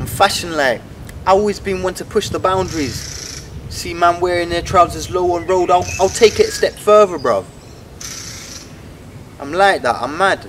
I'm fashion like. I always been one to push the boundaries. See man wearing their trousers low on road, I'll take it a step further, bruv. I'm like that, I'm mad.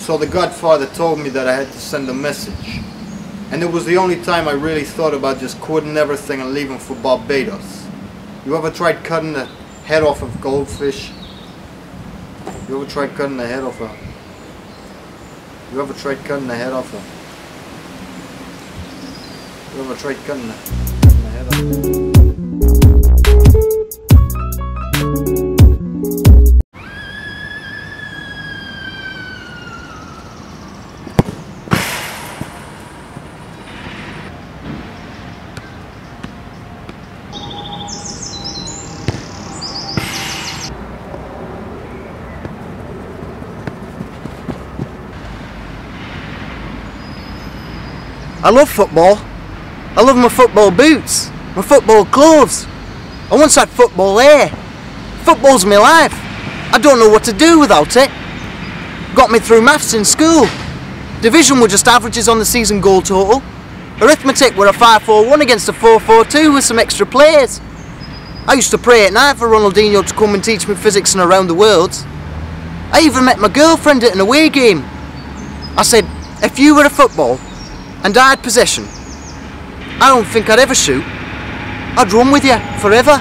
So the Godfather told me that I had to send a message. And it was the only time I really thought about just quitting everything and leaving for Barbados. You ever tried cutting the head off of goldfish? You ever tried cutting the head off a... You ever tried cutting the head off a... You ever tried cutting the head off? I love football. I love my football boots, my football clothes. I once had football hair. Football's my life. I don't know what to do without it. Got me through maths in school. Division were just averages on the season goal total. Arithmetic were a 5-4-1 against a 4-4-2 with some extra players. I used to pray at night for Ronaldinho to come and teach me physics and around the world. I even met my girlfriend at an away game. I said, if you were a football and I had possession, I don't think I'd ever shoot. I'd run with you forever.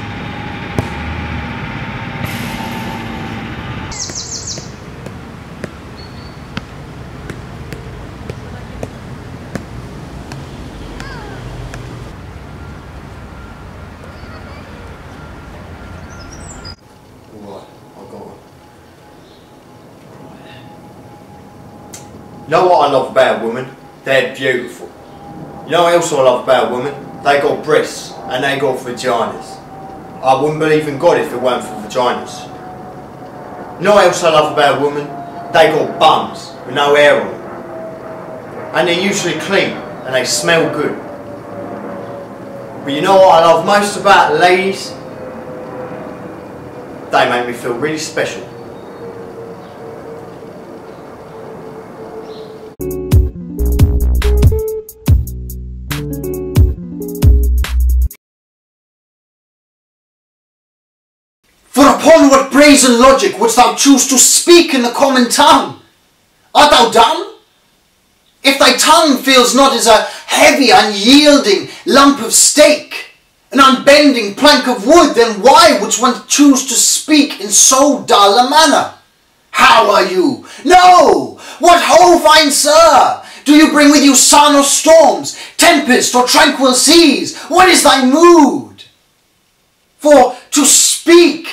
You know what I love about women? They're beautiful. You know what else I love about women? They got breasts and they got vaginas. I wouldn't believe in God if it weren't for vaginas. You know what else I love about women? They got bums with no hair on them. And they're usually clean and they smell good. But you know what I love most about ladies? They make me feel really special. For upon what brazen logic wouldst thou choose to speak in the common tongue? Art thou dumb? If thy tongue feels not as a heavy, unyielding lump of steak, an unbending plank of wood, then why wouldst one choose to speak in so dull a manner? How are you? No! What ho, fine sir? Do you bring with you sun or storms, tempest or tranquil seas? What is thy mood? For to speak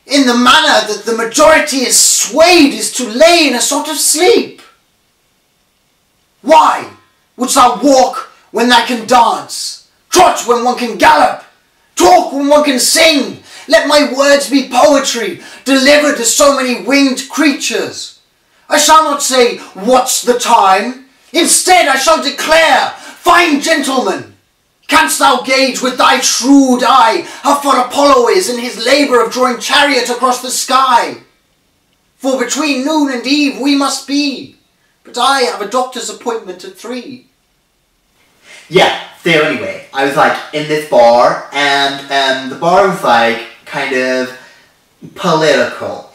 in the manner that the majority is swayed is to lay in a sort of sleep. Why wouldst thou walk when thou can dance, trot when one can gallop, talk when one can sing? Let my words be poetry, delivered to so many winged creatures. I shall not say, what's the time? Instead I shall declare, fine gentlemen, canst thou gauge with thy shrewd eye how far Apollo is in his labour of drawing chariot across the sky? For between noon and eve we must be, but I have a doctor's appointment at 3. Yeah, so anyway, I was like in this bar, and the bar was like kind of political.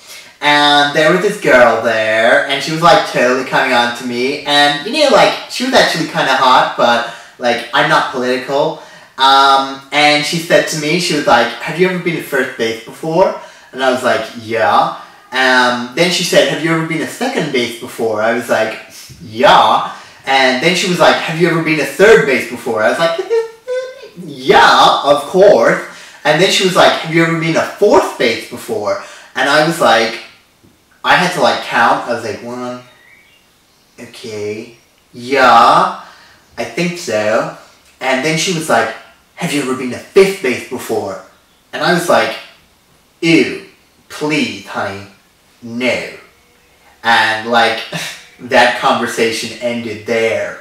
And there was this girl there, and she was like totally coming on to me, and you know, like, she was actually kind of hot, but like, I'm not political. And she said to me, she was like, have you ever been to first base before? And I was like, yeah. Then she said, have you ever been to second base before? I was like, yeah. And then she was like, have you ever been to third base before? I was like, yeah, of course. And then she was like, have you ever been to fourth base before? And I was like, I had to like count. I was like, 1, okay, yeah. I think so. And then she was like, have you ever been to fifth base before? And I was like, ew, please, honey, no. And like, that conversation ended there.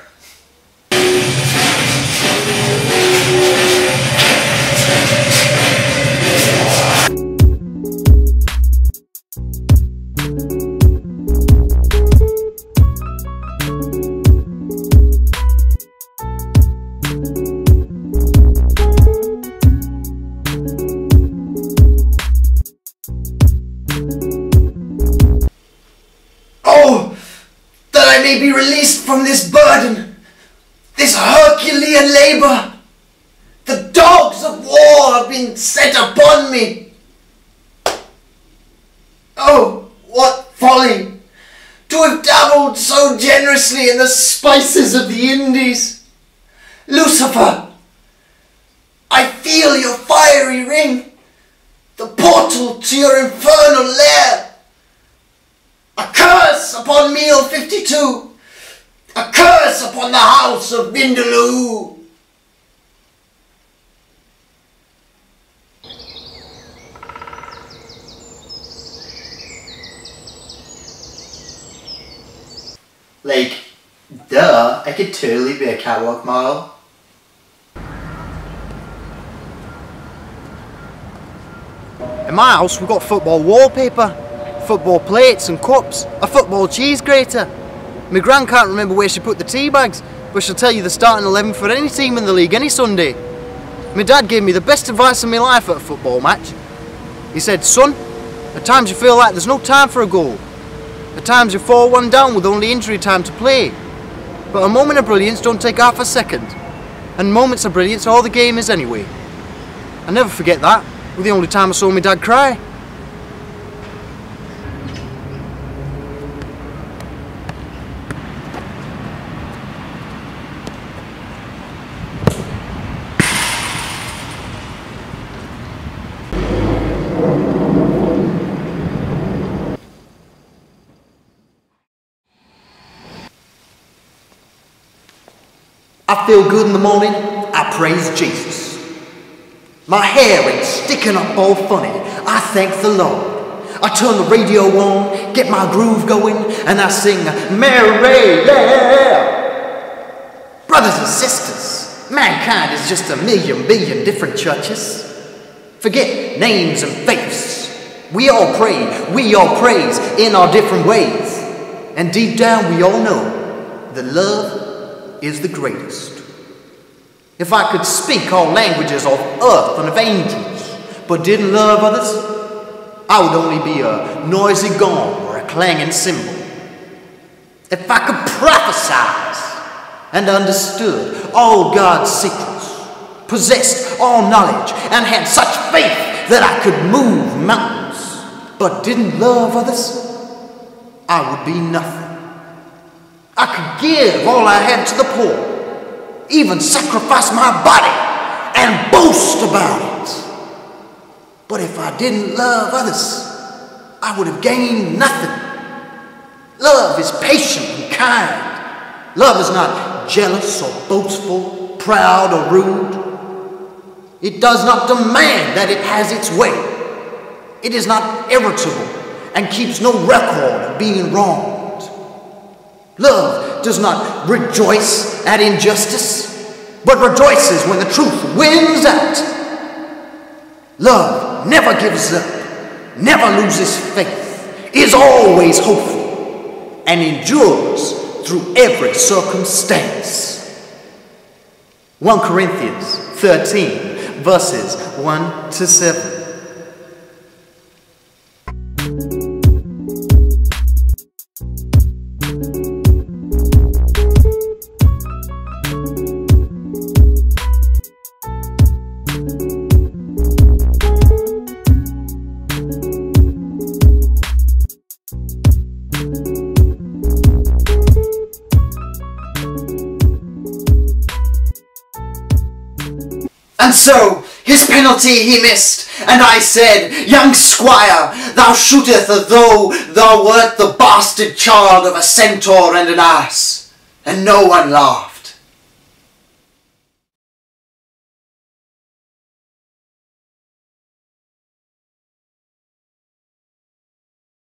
Oh, that I may be released from this burden, this Herculean labor. The dogs of war have been set upon me. Oh, what folly, to have dabbled so generously in the spices of the Indies. Lucifer, I feel your fiery ring, the portal to your infernal lair. A curse upon Meal 52! A curse upon the house of Vindaloo! Like, duh, I could totally be a catwalk model. In my house we've got football wallpaper, football plates and cups, a football cheese grater. My gran can't remember where she put the tea bags, but she'll tell you the starting 11 for any team in the league any Sunday. My dad gave me the best advice of my life at a football match. He said, son, at times you feel like there's no time for a goal. At times you fall one down with only injury time to play. But a moment of brilliance don't take half a second. And moments of brilliance are all the game is anyway. I'll never forget that. It was the only time I saw my dad cry. I feel good in the morning, I praise Jesus. My hair ain't sticking up all funny, I thank the Lord. I turn the radio on, get my groove going, and I sing, Mary, yeah! Brothers and sisters, mankind is just a million billion different churches. Forget names and faiths. We all pray, we all praise in our different ways. And deep down we all know that love is the greatest. If I could speak all languages of earth and of angels, but didn't love others, I would only be a noisy gong or a clanging cymbal. If I could prophesy and understood all God's secrets, possessed all knowledge, and had such faith that I could move mountains, but didn't love others, I would be nothing. I could give all I had to the poor, even sacrifice my body and boast about it. But if I didn't love others, I would have gained nothing. Love is patient and kind. Love is not jealous or boastful, proud or rude. It does not demand that it has its way. It is not irritable and keeps no record of being wronged. Love does not rejoice at injustice, but rejoices when the truth wins out. Love never gives up, never loses faith, is always hopeful, and endures through every circumstance. 1 Corinthians 13, verses 1 to 7. And so his penalty he missed, and I said, young squire, thou shootest as though thou wert the bastard child of a centaur and an ass. And no one laughed.